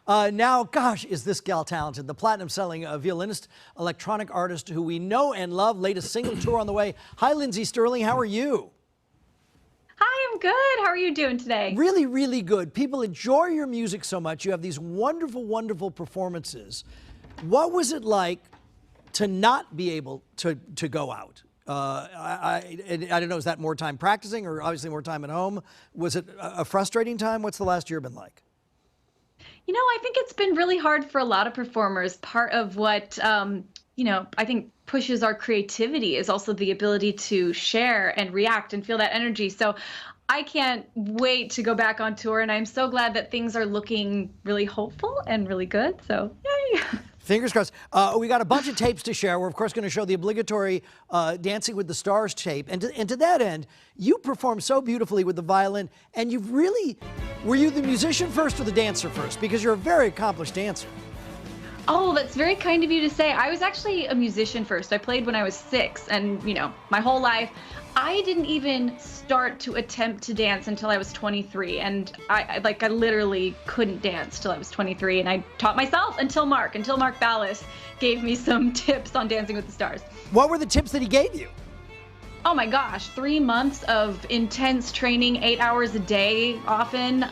Now, gosh, is this gal talented. The platinum-selling violinist, electronic artist who we know and love. Latest single tour on the way. Hi, Lindsey Stirling. How are you? Hi, I'm good. How are you doing today? Really, really good. People enjoy your music so much. You have these wonderful, wonderful performances. What was it like to not be able to go out? I don't know, is that more time practicing or obviously more time at home? Was it a frustrating time? What's the last year been like? You know, I think it's been really hard for a lot of performers. Part of what, I think pushes our creativity is also the ability to share and react and feel that energy. So I can't wait to go back on tour, and I'm so glad that things are looking really hopeful and really good. So yay! Fingers crossed. We got a bunch of tapes to share. We're, of course, going to show the obligatory Dancing with the Stars tape. And to that end, you performed so beautifully with the violin. And you've really, were you the musician first or the dancer first? Because you're a very accomplished dancer. Oh, that's very kind of you to say. I was actually a musician first. I played when I was 6, and my whole life. I didn't even start to attempt to dance until I was 23, and I literally couldn't dance till I was 23, and I taught myself until Mark Ballas gave me some tips on Dancing with the Stars. What were the tips that he gave you? Oh my gosh, 3 months of intense training, 8 hours a day often.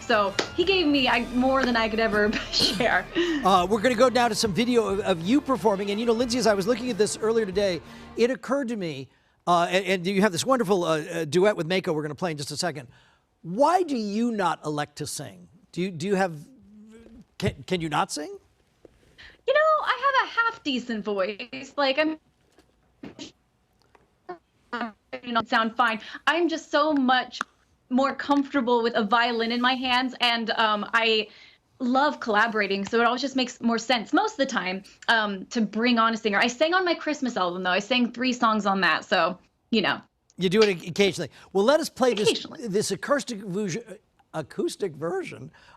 So he gave me more than I could ever share. We're going to go now to some video of you performing. And Lindsey, as I was looking at this earlier today, it occurred to me, and you have this wonderful duet with Mako we're going to play in just a second. Why do you not elect to sing? Do you have, can you not sing? I have a half decent voice. Sound fine. I'm just so much more comfortable with a violin in my hands, and I love collaborating, so it always just makes more sense most of the time to bring on a singer. I sang on my Christmas album, though. I sang 3 songs on that, so you do it occasionally. Well, let us play this acoustic version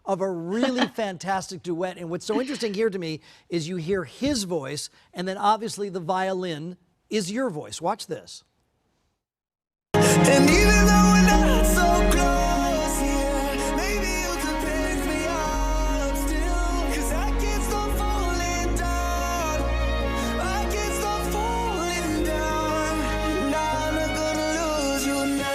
of a really fantastic duet. And what's so interesting here to me is you hear his voice, and then obviously the violin is your voice. Watch this. And even though we're not so close here, maybe you could pick me up still, 'cause I can't stop falling down. I can't stop falling down. Now I'm not gonna lose you now.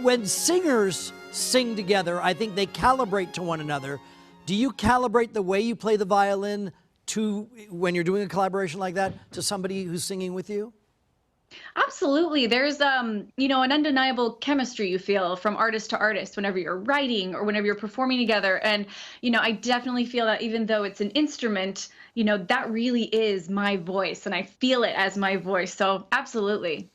When singers sing together, I think they calibrate to one another. Do you calibrate the way you play the violin to, when you're doing a collaboration like that, to somebody who's singing with you? Absolutely. There's an undeniable chemistry you feel from artist to artist whenever you're writing or whenever you're performing together. And I definitely feel that even though it's an instrument, that really is my voice, and I feel it as my voice. So absolutely.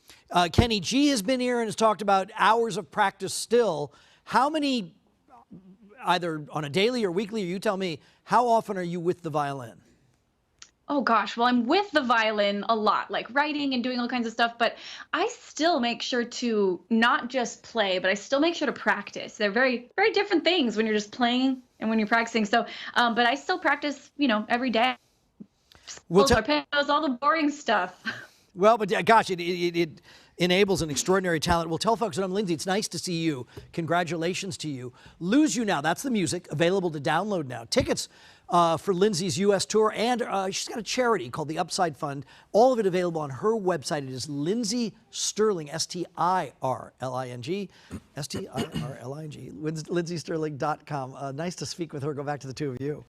Kenny G has been here and has talked about hours of practice still. How many, either on a daily or weekly, or you tell me, how often are you with the violin? Oh gosh, well, I'm with the violin a lot, like writing and doing all kinds of stuff, but I still make sure to not just play, but I still make sure to practice. They're very, very different things when you're just playing and when you're practicing. So, but I still practice, every day. Arpegios, all the boring stuff. Well, but gosh, it enables an extraordinary talent. We'll tell folks that I'm Lindsey. It's nice to see you. Congratulations to you. Lose You Now. That's the music available to download now. Tickets for Lindsey's U.S. tour, and she's got a charity called the Upside Fund. All of it available on her website. It is Lindsey Stirling, S-T-I-R-L-I-N-G, S-T-I-R-L-I-N-G, LindseyStirling.com. Nice to speak with her. Go back to the two of you.